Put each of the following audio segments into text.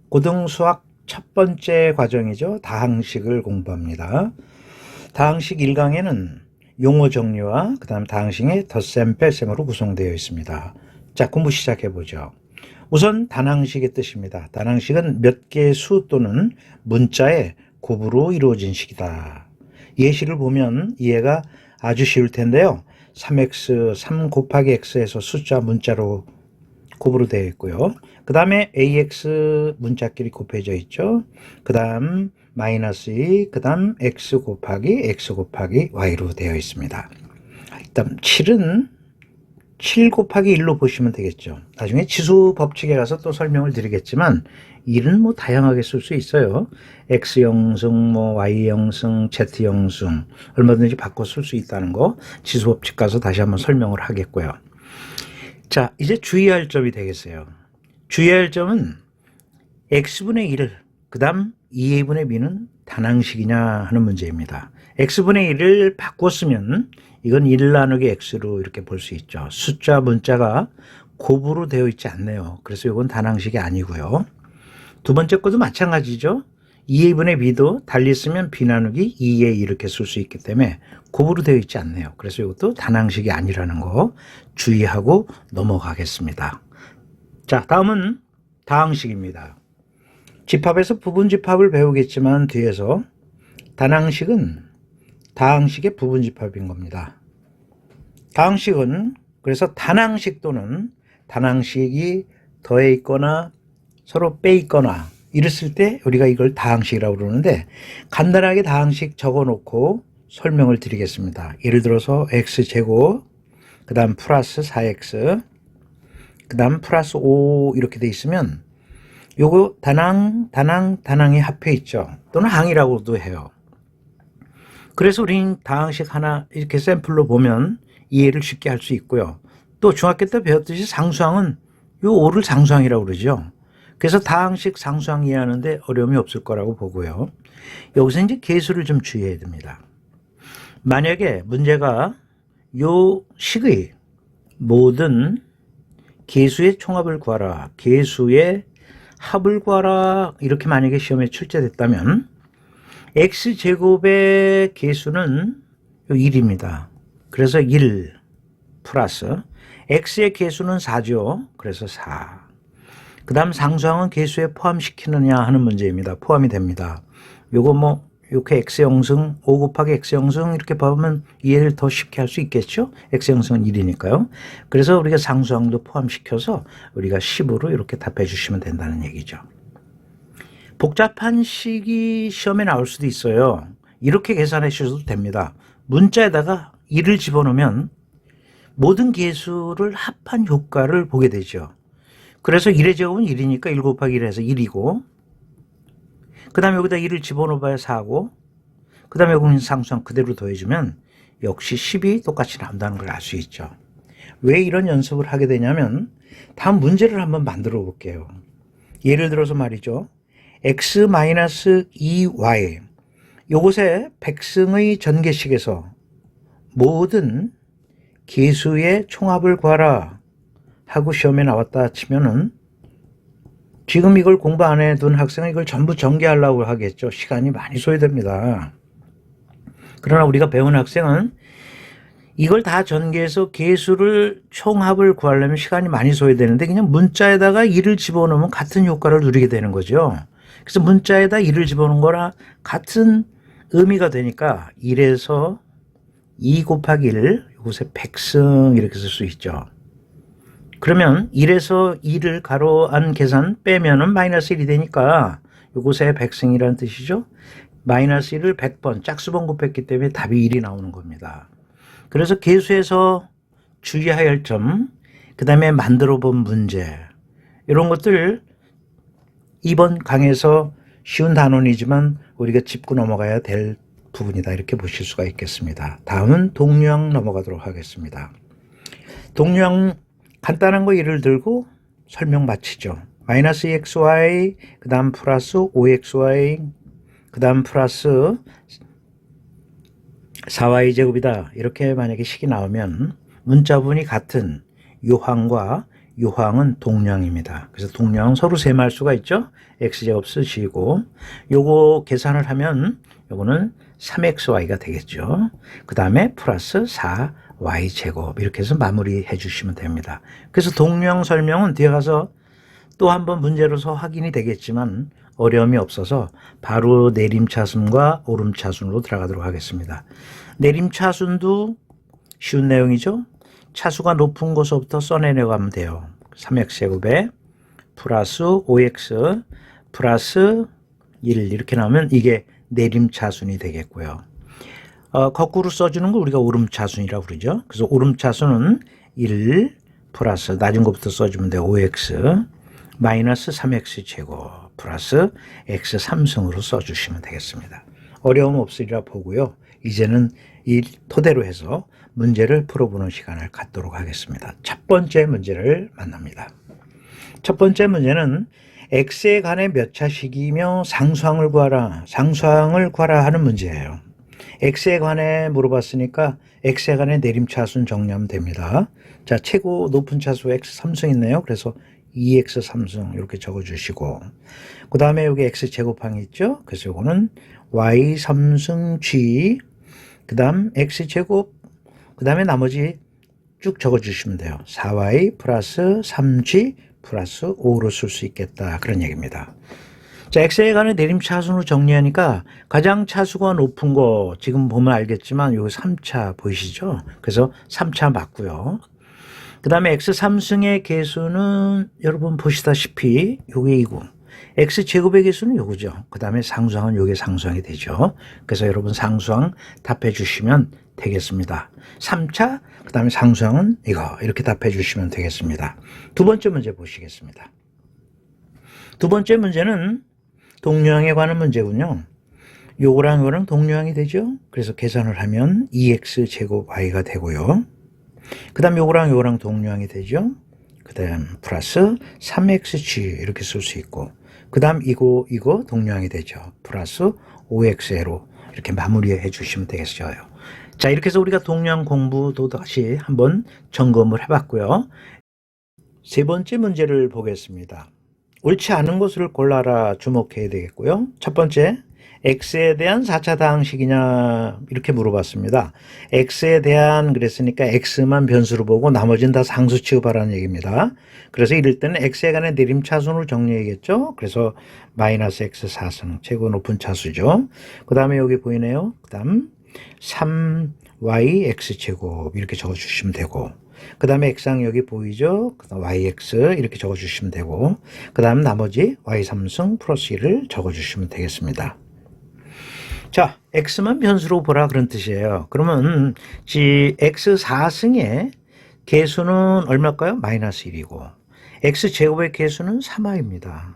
고등수학 첫 번째 과정이죠. 다항식을 공부합니다. 다항식 1강에는 용어 정리와 그 다음 다항식의 덧셈, 뺄셈으로 구성되어 있습니다. 자, 공부 시작해보죠. 우선 단항식의 뜻입니다. 단항식은 몇 개의 수 또는 문자의 곱으로 이루어진 식이다. 예시를 보면 이해가 아주 쉬울 텐데요. 3x, 3 곱하기 x에서 숫자 문자로 곱으로 되어 있고요. 그 다음에 ax 문자끼리 곱해져 있죠. 그 다음 마이너스 2, 그 다음 x 곱하기 y로 되어 있습니다. 일단 7은 7 곱하기 1로 보시면 되겠죠. 나중에 지수 법칙에 가서 또 설명을 드리겠지만 1은 뭐 다양하게 쓸 수 있어요. x영승, 뭐 y영승, z영승 얼마든지 바꿔 쓸 수 있다는 거 지수 법칙 가서 다시 한번 설명을 하겠고요. 자, 이제 주의할 점이 되겠어요. 주의할 점은 x분의 1, 그 다음 2a분의 b는 단항식이냐 하는 문제입니다. x분의 1을 바꿨으면 이건 1 나누기 x로 이렇게 볼 수 있죠. 숫자 문자가 곱으로 되어 있지 않네요. 그래서 이건 단항식이 아니고요. 두 번째 것도 마찬가지죠. 2a분의 b도 달리 쓰면 b 나누기 2a 이렇게 쓸 수 있기 때문에 곱으로 되어 있지 않네요. 그래서 이것도 단항식이 아니라는 거 주의하고 넘어가겠습니다. 자, 다음은 다항식입니다. 집합에서 부분집합을 배우겠지만 뒤에서 단항식은 다항식의 부분집합인 겁니다. 다항식은 그래서 단항식 또는 단항식이 더해 있거나 서로 빼 있거나 이랬을 때 우리가 이걸 다항식이라고 그러는데 간단하게 다항식 적어놓고 설명을 드리겠습니다. 예를 들어서 x제곱, 그 다음 플러스 4x, 그 다음 플러스 5 이렇게 돼 있으면 요거 단항이 합해 있죠. 또는 항이라고도 해요. 그래서 우리는 다항식 하나 이렇게 샘플로 보면 이해를 쉽게 할 수 있고요. 또 중학교 때 배웠듯이 상수항은 요 5를 상수항이라고 그러죠. 그래서 다항식 상수항 이해하는데 어려움이 없을 거라고 보고요. 여기서 이제 계수를 좀 주의해야 됩니다. 만약에 문제가 요 식의 모든 계수의 총합을 구하라, 계수의 합을 구하라 이렇게 만약에 시험에 출제됐다면 x제곱의 계수는 1입니다. 그래서 1 플러스 x의 계수는 4죠. 그래서 4. 그 다음 상수항은 계수에 포함시키느냐 하는 문제입니다. 포함이 됩니다. 요거 뭐 이렇게 x영승 5 곱하기 x영승 이렇게 보면 이해를 더 쉽게 할 수 있겠죠. x영승은 1이니까요. 그래서 우리가 상수항도 포함시켜서 우리가 10으로 이렇게 답해 주시면 된다는 얘기죠. 복잡한 식이 시험에 나올 수도 있어요. 이렇게 계산해 주셔도 됩니다. 문자에다가 1을 집어넣으면 모든 계수를 합한 효과를 보게 되죠. 그래서 1의 제곱은 1이니까 1 곱하기 1에서 1이고 그 다음에 여기다 1을 집어넣어봐야 4고 그 다음에 여기 상수항 그대로 더해주면 역시 10이 똑같이 나온다는 걸 알 수 있죠. 왜 이런 연습을 하게 되냐면 다음 문제를 한번 만들어 볼게요. 예를 들어서 말이죠. x-2y 요것의 백승의 전개식에서 모든 계수의 총합을 구하라 하고 시험에 나왔다 치면은 지금 이걸 공부 안 해둔 학생은 이걸 전부 전개하려고 하겠죠. 시간이 많이 소요됩니다. 그러나 우리가 배운 학생은 이걸 다 전개해서 계수를 총합을 구하려면 시간이 많이 소요되는데 그냥 문자에다가 1을 집어넣으면 같은 효과를 누리게 되는 거죠. 그래서 문자에다 1을 집어넣은 거랑 같은 의미가 되니까 1에서 2 곱하기 1 이곳에 백승 이렇게 쓸 수 있죠. 그러면 1에서 2를 가로 안 계산 빼면은 마이너스 1이 되니까 이곳에 백승이라는 뜻이죠. 마이너스 1을 100번 짝수번 곱했기 때문에 답이 1이 나오는 겁니다. 그래서 계수에서 주의해야 할 점, 그 다음에 만들어 본 문제 이런 것들 이번 강에서 쉬운 단원이지만 우리가 짚고 넘어가야 될 부분이다 이렇게 보실 수가 있겠습니다. 다음은 동류항 넘어가도록 하겠습니다. 동류항 간단한 거 예를 들고 설명 마치죠. 마이너스 2xy 그 다음 플러스 5xy 그 다음 플러스 4y제곱이다 이렇게 만약에 식이 나오면 문자분이 같은 요 항과 요항은 동량입니다. 그래서 동량 서로 셈할 수가 있죠. x제곱 쓰시고 요거 계산을 하면 요거는 3xy가 되겠죠. 그 다음에 플러스 4y제곱 이렇게 해서 마무리해 주시면 됩니다. 그래서 동량 설명은 뒤에 가서 또 한번 문제로서 확인이 되겠지만 어려움이 없어서 바로 내림차순과 오름차순으로 들어가도록 하겠습니다. 내림차순도 쉬운 내용이죠. 차수가 높은 곳부터 써내려가면 돼요. 3x제곱에 플러스 5x 플러스 1 이렇게 나오면 이게 내림차순이 되겠고요. 거꾸로 써주는 거 우리가 오름차순이라고 그러죠. 그래서 오름차순은 1 플러스 낮은 것부터 써주면 돼요. 5x 마이너스 3x제곱 플러스 x 3승으로 써주시면 되겠습니다. 어려움 없으리라 보고요. 이제는 이 토대로 해서 문제를 풀어보는 시간을 갖도록 하겠습니다. 첫 번째 문제를 만납니다. 첫 번째 문제는 x에 관해 몇 차식이며 상수항을 구하라. 상수항을 구하라 하는 문제예요. x에 관해 물어봤으니까 x에 관해 내림차순 정리하면 됩니다. 자, 최고 높은 차수 x 3승 있네요. 그래서 2x 3승 이렇게 적어주시고 그 다음에 여기 x 제곱항이 있죠. 그래서 이거는 y 3승 g 그 다음 x 제곱 그 다음에 나머지 쭉 적어주시면 돼요. 4y 플러스 3g 플러스 5로 쓸 수 있겠다 그런 얘기입니다. 자, x에 관해 내림차순으로 정리하니까 가장 차수가 높은 거 지금 보면 알겠지만 여기 3차 보이시죠? 그래서 3차 맞고요. 그 다음에 x 3승의 개수는 여러분 보시다시피 요게 2고 x제곱의 개수는 요거죠. 그 다음에 상수항은 요게 상수항이 되죠. 그래서 여러분 상수항 답해 주시면 되겠습니다. 3차 그 다음에 상수항은 이거 이렇게 답해 주시면 되겠습니다. 두 번째 문제 보시겠습니다. 두 번째 문제는 동류항에 관한 문제군요. 요거랑 요거랑 동류항이 되죠. 그래서 계산을 하면 2x 제곱 y가 되고요. 그 다음 요거랑 요거랑 동류항이 되죠. 그 다음 플러스 3xg 이렇게 쓸 수 있고 그 다음 이거 동류항이 되죠. 플러스 5x로 이렇게 마무리해 주시면 되겠어요. 자, 이렇게 해서 우리가 동류항 공부도 다시 한번 점검을 해봤고요. 세 번째 문제를 보겠습니다. 옳지 않은 것을 골라라 주목해야 되겠고요. 첫 번째, x에 대한 4차 다항식이냐 이렇게 물어봤습니다. x에 대한 그랬으니까 x만 변수로 보고 나머지는 다 상수 취급하라는 얘기입니다. 그래서 이럴 때는 x에 관한 내림차순으로 정리해야겠죠. 그래서 마이너스 x 4승 최고 높은 차수죠. 그 다음에 여기 보이네요. 그 다음 3y x제곱 이렇게 적어주시면 되고 그 다음에 x항 여기 보이죠? 그 다음 yx 이렇게 적어주시면 되고 그 다음 나머지 y 3승 플러스 1을 적어주시면 되겠습니다. 자, x만 변수로 보라 그런 뜻이에요. 그러면 x 4승의 개수는 얼마일까요? 마이너스 1이고 x제곱의 개수는 3y입니다.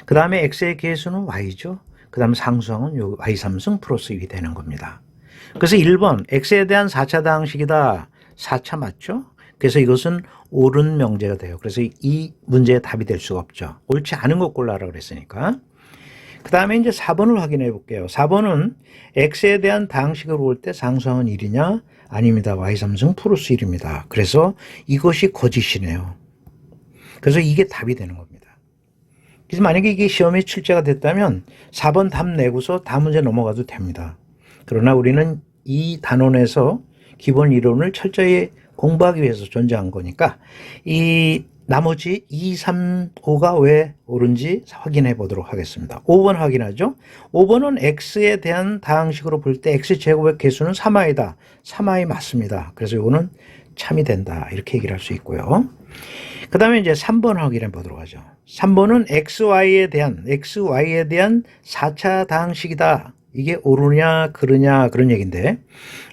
그 다음에 x의 개수는 y죠. 그 다음 상수항은 요 y 3승 플러스 1이 되는 겁니다. 그래서 1번 x에 대한 4차 다항식이다. 4차 맞죠? 그래서 이것은 옳은 명제가 돼요. 그래서 이 문제의 답이 될 수가 없죠. 옳지 않은 것 골라라 그랬으니까. 그 다음에 이제 4번을 확인해 볼게요. 4번은 x에 대한 다항식을 볼 때 상수항은 1이냐? 아닙니다. y 3승 플러스 1입니다. 그래서 이것이 거짓이네요. 그래서 이게 답이 되는 겁니다. 그래서 만약에 이게 시험에 출제가 됐다면 4번 답 내고서 다음 문제 넘어가도 됩니다. 그러나 우리는 이 단원에서 기본 이론을 철저히 공부하기 위해서 존재한 거니까 이 나머지 2, 3, 5가 왜 옳은지 확인해 보도록 하겠습니다. 5번 확인하죠. 5번은 x에 대한 다항식으로 볼 때 x제곱의 개수는 3y다. 3y 맞습니다. 그래서 이거는 참이 된다. 이렇게 얘기를 할 수 있고요. 그 다음에 이제 3번 확인해 보도록 하죠. 3번은 xy에 대한 4차 다항식이다. 이게 옳으냐 그르냐 그런 얘기인데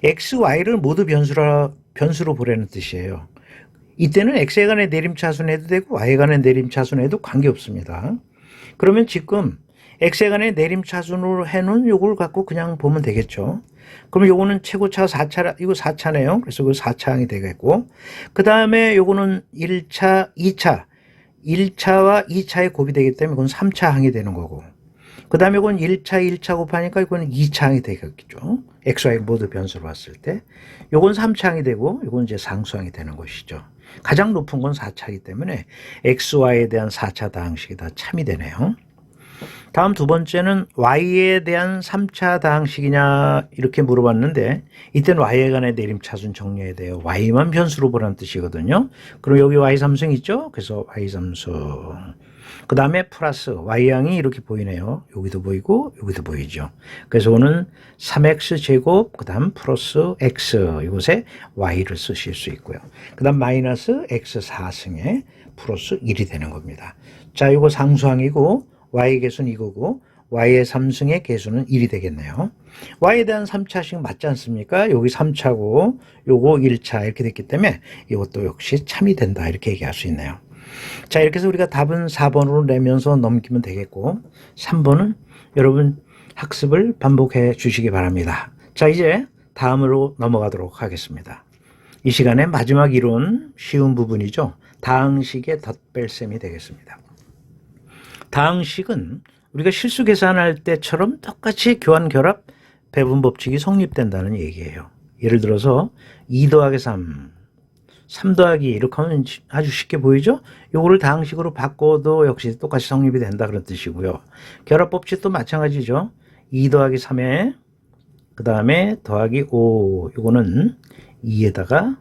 xy를 모두 변수로 보라는 뜻이에요. 이때는 x에 관한 내림차순 해도 되고 y에 관한 내림차순 해도 관계없습니다. 그러면 지금 x에 관한 내림차순으로 해놓은 요걸 갖고 그냥 보면 되겠죠. 그럼 요거는 최고차 4차, 이거 4차네요. 그래서 그 4차항이 되겠고 그 다음에 요거는 1차, 2차 1차와 2차의 곱이 되기 때문에 이건 3차항이 되는 거고 그 다음에 이건 1차 곱하니까 이거는 2차항이 되겠죠. x, y 모두 변수로 봤을 때. 요건 3차항이 되고, 요건 이제 상수항이 되는 것이죠. 가장 높은 건 4차이기 때문에 XY에 대한 4차 다항식이 다 참이 되네요. 다음 두 번째는 Y에 대한 3차 다항식이냐 이렇게 물어봤는데 이때는 Y에 관한 내림차순 정리해야 돼요. Y만 변수로 보라는 뜻이거든요. 그럼 여기 Y3승 있죠? 그래서 Y3승. 그 다음에 플러스 Y양이 이렇게 보이네요. 여기도 보이고 여기도 보이죠. 그래서 오는 3X 제곱 그 다음 플러스 X 이곳에 Y를 쓰실 수 있고요. 그 다음 마이너스 X4승에 플러스 1이 되는 겁니다. 자, 이거 상수항이고 Y의 개수는 이거고 Y의 3승의 개수는 1이 되겠네요. Y에 대한 3차식 맞지 않습니까? 여기 3차고 요거 1차 이렇게 됐기 때문에 이것도 역시 참이 된다 이렇게 얘기할 수 있네요. 자, 이렇게 해서 우리가 답은 4번으로 내면서 넘기면 되겠고 3번은 여러분 학습을 반복해 주시기 바랍니다. 자, 이제 다음으로 넘어가도록 하겠습니다. 이 시간의 마지막 이론 쉬운 부분이죠. 다항식의 덧뺄셈이 되겠습니다. 다항식은 우리가 실수 계산할 때처럼 똑같이 교환, 결합, 배분 법칙이 성립된다는 얘기예요. 예를 들어서 2 더하기 3, 3 더하기 이렇게 하면 아주 쉽게 보이죠? 요거를 다항식으로 바꿔도 역시 똑같이 성립이 된다 그런 뜻이고요. 결합 법칙도 마찬가지죠. 2 더하기 3에 그 다음에 더하기 5 요거는 2에다가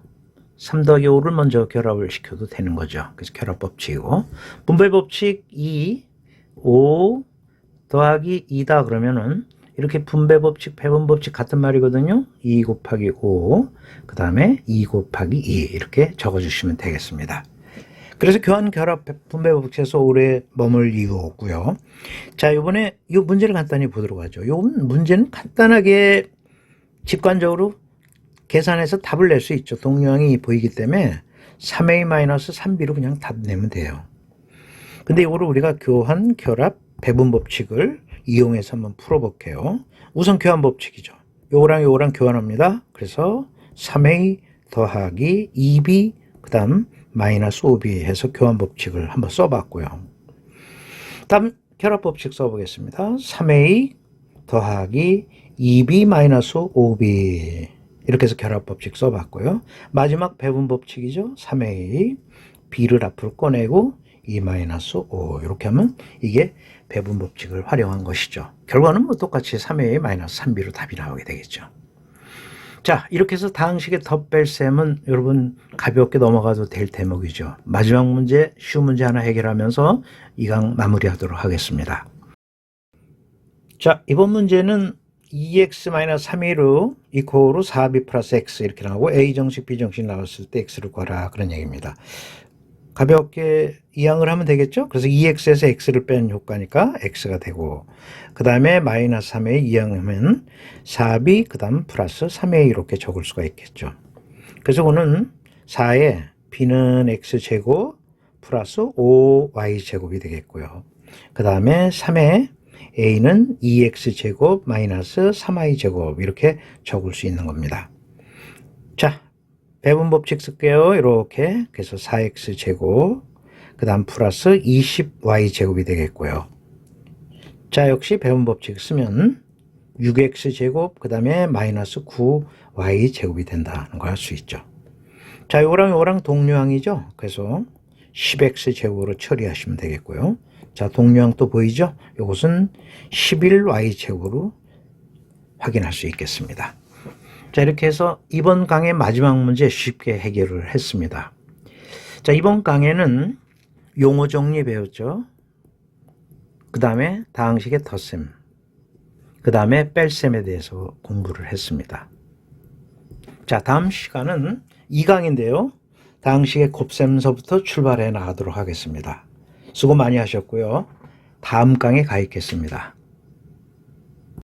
3 더하기 5를 먼저 결합을 시켜도 되는 거죠. 그래서 결합 법칙이고 분배 법칙 2 5 더하기 2다 그러면은 이렇게 분배 법칙, 배분 법칙 같은 말이거든요. 2 곱하기 5, 그 다음에 2 곱하기 2 이렇게 적어주시면 되겠습니다. 그래서 교환, 결합, 분배 법칙에서 오래 머물 이유 없고요. 자, 이번에 이 문제를 간단히 보도록 하죠. 이 문제는 간단하게 직관적으로 계산해서 답을 낼 수 있죠. 동료항이 보이기 때문에 3a-3b로 그냥 답 내면 돼요. 근데 이거를 우리가 교환, 결합, 배분 법칙을 이용해서 한번 풀어볼게요. 우선 교환 법칙이죠. 요거랑 요거랑 교환합니다. 그래서 3a 더하기 2b 그 다음 마이너스 5b 해서 교환 법칙을 한번 써봤고요. 다음 결합 법칙 써보겠습니다. 3a 더하기 2b 마이너스 5b 이렇게 해서 결합 법칙 써봤고요. 마지막 배분 법칙이죠. 3a b를 앞으로 꺼내고 2-5 이렇게 하면 이게 배분 법칙을 활용한 것이죠. 결과는 뭐 똑같이 3a-3b로 답이 나오게 되겠죠. 자, 이렇게 해서 다항식의 덧뺄셈은 여러분 가볍게 넘어가도 될 대목이죠. 마지막 문제, 쉬운 문제 하나 해결하면서 이 강 마무리하도록 하겠습니다. 자, 이번 문제는 2x-3a로 이코로 4b 플러스 x 이렇게 나오고 a정식, b정식 나왔을 때 x를 구하라 그런 얘기입니다. 가볍게 이항을 하면 되겠죠? 그래서 2x에서 x를 뺀 효과니까 x가 되고 그 다음에 마이너스 3a 이항하면 4b 그 다음 플러스 3a 이렇게 적을 수가 있겠죠. 그래서 오는 4에 b는 x제곱 플러스 5y제곱이 되겠고요. 그 다음에 3에 a는 2x제곱 마이너스 3y제곱 이렇게 적을 수 있는 겁니다. 자, 배분 법칙 쓸게요. 이렇게. 그래서 4x제곱, 그 다음 플러스 20y제곱이 되겠고요. 자, 역시 배분 법칙 쓰면 6x제곱, 그 다음에 마이너스 9y제곱이 된다는 걸 알 수 있죠. 자, 요거랑 동류항이죠. 그래서 10x제곱으로 처리하시면 되겠고요. 자, 동류항 또 보이죠? 요것은 11y제곱으로 확인할 수 있겠습니다. 자, 이렇게 해서 이번 강의 마지막 문제 쉽게 해결을 했습니다. 자, 이번 강에는 용어 정리 배웠죠. 그 다음에 다항식의 덧셈, 그 다음에 뺄셈에 대해서 공부를 했습니다. 자, 다음 시간은 2강인데요. 다항식의 곱셈서부터 출발해 나가도록 하겠습니다. 수고 많이 하셨고요. 다음 강에 가 있겠습니다.